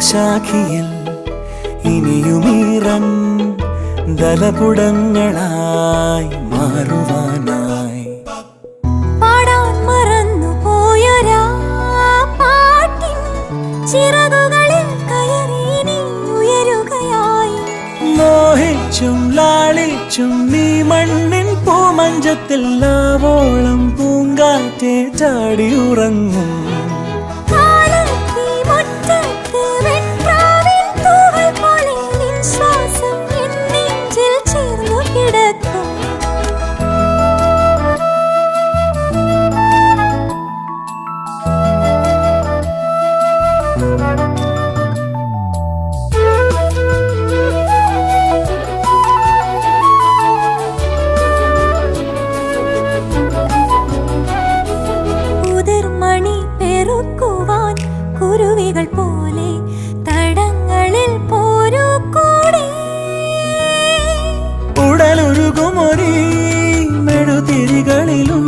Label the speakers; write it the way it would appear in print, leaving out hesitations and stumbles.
Speaker 1: ഹൃദയശാഖിയിൽ ഇനിയുമീറൻ ദലപുടങ്ങളായി മാറുവാനായി
Speaker 2: പാടാൻ മറന്നു പോയൊരാ പാട്ടിൻ ചിറകുകളിൽ കയറി നീ ഉയരുകയായി.
Speaker 1: മോഹിച്ചും ലാളിച്ചും നീ മണ്ണിൻ പൂമഞ്ചത്തിൽ ആവോളം പൂങ്കാറ്റെ ചാടിയുറങ്ങും.
Speaker 2: മണി പെറുക്കുവാൻ കുരുവികൾ പോലെ തടങ്ങളിൽ പോരൂ കൂടെ.
Speaker 1: ഉടലൊരുകുമൊരീ മെഴുതിരികളിലും